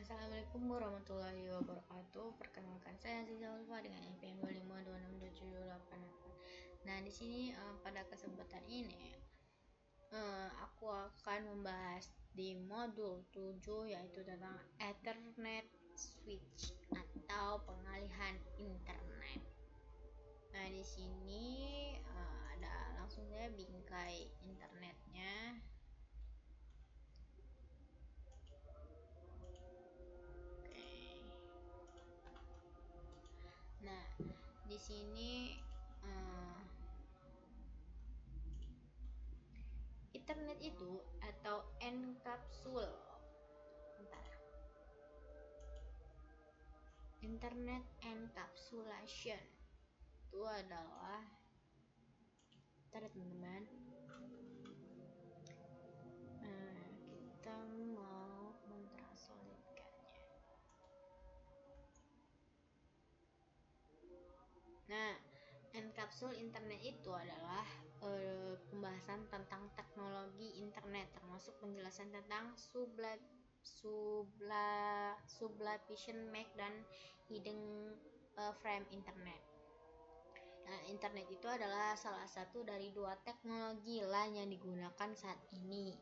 Assalamualaikum warahmatullahi wabarakatuh. Perkenalkan saya Aziza Ulfa dengan NPM 25267788. Nah, di sini pada kesempatan ini aku akan membahas di modul 7 yaitu tentang Ethernet switch atau pengalihan internet. Nah, di sini ada langsung saya bingkai internetnya. Nah, di sini internet itu atau encapsul. Bentar. Internet encapsulation itu adalah teman-teman. Kita mau mentranslatekannya. Nah, encapsul internet itu adalah pembahasan tentang teknologi internet, termasuk penjelasan tentang sublation MAC dan hidden frame internet. Nah, internet itu adalah salah satu dari dua teknologi LAN yang digunakan saat ini.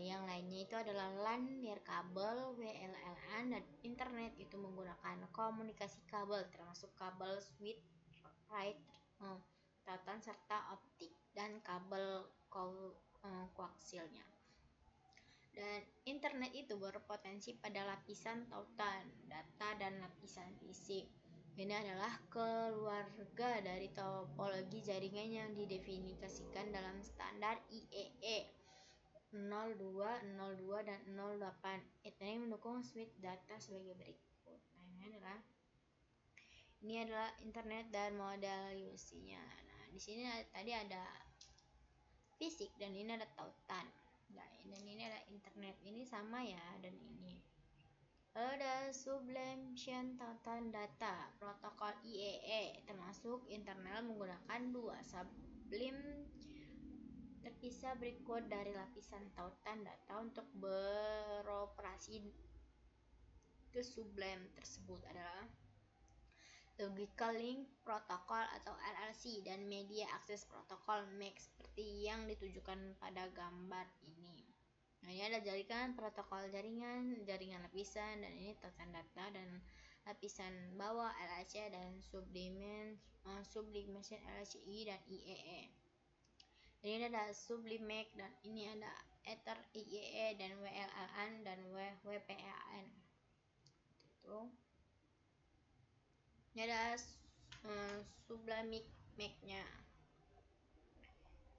Yang lainnya itu adalah LAN nirkabel, WLAN, dan internet itu menggunakan komunikasi kabel, termasuk kabel switch, tautan serta optik dan kabel koaksilnya. Dan internet itu berpotensi pada lapisan tautan, data, dan lapisan fisik. Ini adalah keluarga dari topologi jaringan yang didefinisikan dalam standar IEE 02, 02, dan 08. Ethernet mendukung switch data sebagai berikut. Nah, ini adalah internet dan model UC-nya. Nah, di sini tadi ada fisik dan ini ada tautan. Nah, dan ini ada internet. Ini sama ya, dan ini ada sublimation tautan data protokol IEE, termasuk internal menggunakan dua sublim terpisah berikut dari lapisan tautan data untuk beroperasi. Ke sublim tersebut adalah Logical Link Protocol atau LLC dan Media Access Protocol MAC seperti yang ditujukan pada gambar ini. Nah, ini ada jaringan protokol jaringan lapisan, dan ini tautan data dan lapisan bawah LHC dan sublimation LHCI dan IEE. Ini ada sublimac dan ini ada Ether IEE dan WLAN dan WPAN. Itu. Ini ada sublimic MAC-nya.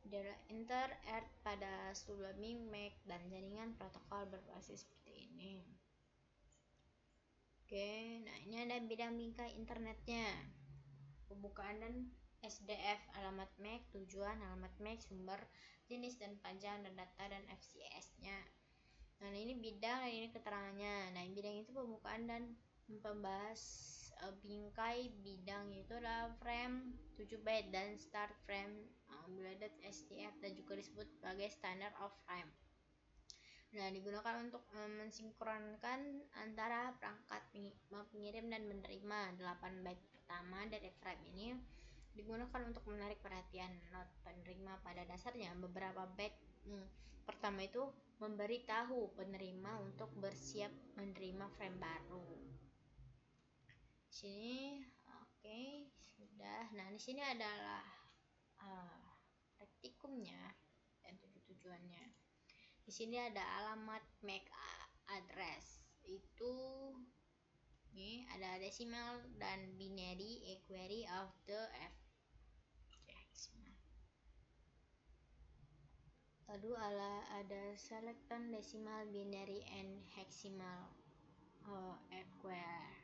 Adalah inter-earth pada sublimic MAC dan jaringan protokol berbasis seperti ini. Oke, nah ini ada bidang bingkai internetnya. Pembukaan dan SDF, alamat MAC, tujuan, alamat MAC, sumber, jenis dan panjang dan data dan FCS-nya. Nah, ini bidang dan ini keterangannya. Nah, bidang itu pembukaan dan pembahas bingkai bidang itu adalah frame 7 byte dan start frame blended SDF dan juga disebut sebagai standard of frame. Nah, digunakan untuk mensinkronkan antara perangkat pengirim dan menerima. 8 byte pertama dari frame ini digunakan untuk menarik perhatian not penerima. Pada dasarnya beberapa byte pertama itu memberitahu penerima untuk bersiap menerima frame baru. Sini oke, sudah. Nah, di sini adalah praktikumnya dan tujuannya. Di sini ada alamat MAC address. Itu ini ada decimal dan binary query of the hexamal. Lalu ada selecton decimal binary and hexamal query.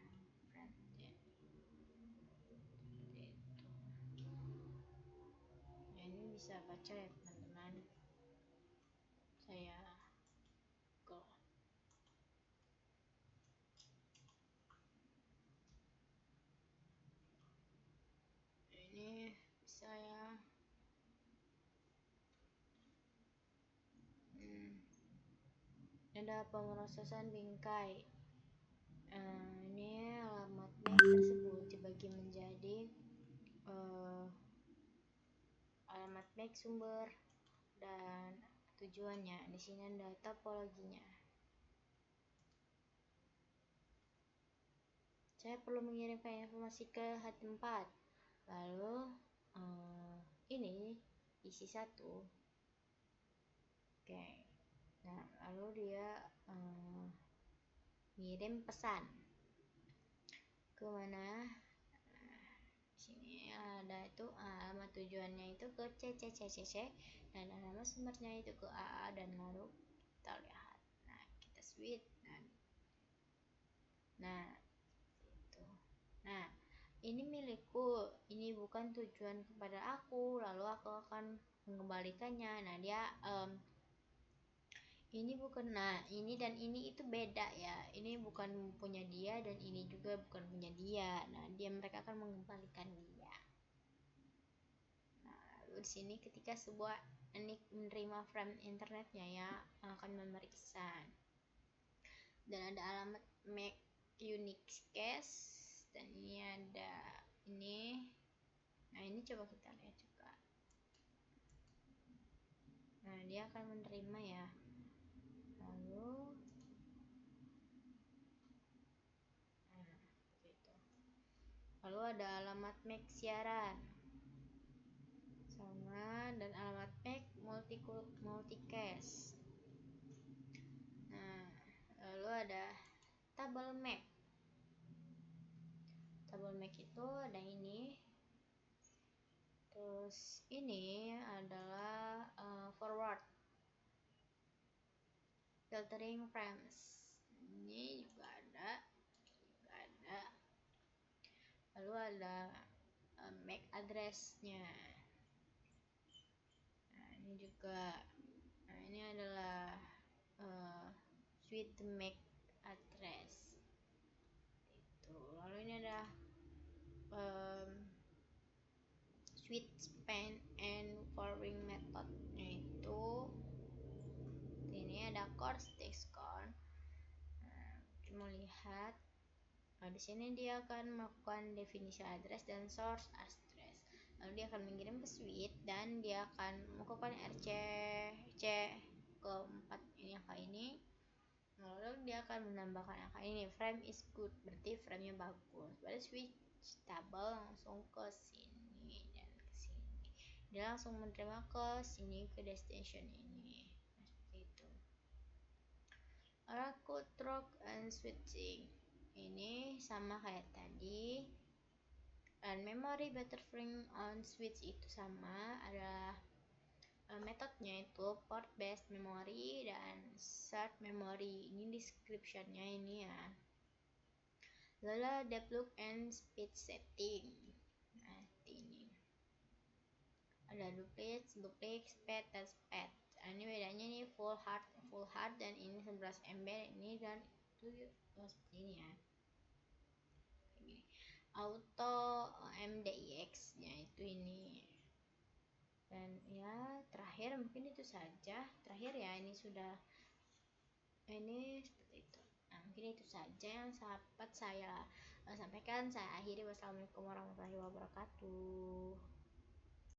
Bisa baca ya teman-teman. Saya go. Ini saya ada pemrosesan bingkai. Ini alamat MAC tersebut dibagi menjadi alamat MAC sumber dan tujuannya. Di sini ada topologinya. Saya perlu mengirimkan informasi ke H4. Lalu ini isi 1. Oke. Nah, lalu dia ngirim pesan ke mana? Sini ada itu alamat tujuannya itu ke CCCCC dan alamat sumbernya itu ke AA, dan lalu kita lihat. Nah, kita switch. Nah, itu. Nah, ini milikku, ini bukan tujuan kepada aku, lalu aku akan mengembalikannya. Nah, dia ini bukan, nah ini dan ini itu beda ya, ini bukan punya dia dan ini juga bukan punya dia. Nah, mereka akan mengembalikan dia. Nah, lalu di sini ketika sebuah NIC menerima frame internetnya ya, akan memeriksa, dan ada alamat MAC Unix cache, dan ini ada ini. Nah, ini coba kita lihat juga. Nah, dia akan menerima ya. Lalu ada alamat MAC siaran sama, dan alamat MAC multicast. Nah, lalu ada tabel MAC. Tabel MAC itu ada ini. Terus ini adalah forward filtering frames. Ini juga ada. Lalu ada MAC address-nya. Nah, ini juga. Nah, ini adalah suite MAC address. Itu. Lalu ini ada suite span and forwarding method. Itu ini ada course text count. Nah, kita mau lihat. Nah, di sini dia akan melakukan definisi address dan source address. Lalu dia akan mengirim ke suite dan dia akan melakukan RCC ke 4 ini angka ini. Lalu dia akan menambahkan angka ini. Frame is good, berarti framenya bagus. Pada switch table langsung ke sini dan ke sini. Dia langsung menerima ke sini, ke destination ini. Nah, seperti itu. Code rock and switching. Ini sama kayak tadi, dan memory butterfring on switch itu sama, ada metodenya itu port based memory dan shared memory. Ini descriptionnya ini ya. Lalu develop and speed setting. Nah, ini ada duplex, speed dan speed. Nah, ini bedanya nih full hard dan ini 11 MB ini, dan itu seperti ini ya. Auto MDIX nya itu ini. Dan ya, terakhir mungkin itu saja. Terakhir ya, ini sudah ini seperti itu. Nah, mungkin itu saja yang sahabat saya sampaikan. Saya akhiri. Wassalamualaikum warahmatullahi wabarakatuh.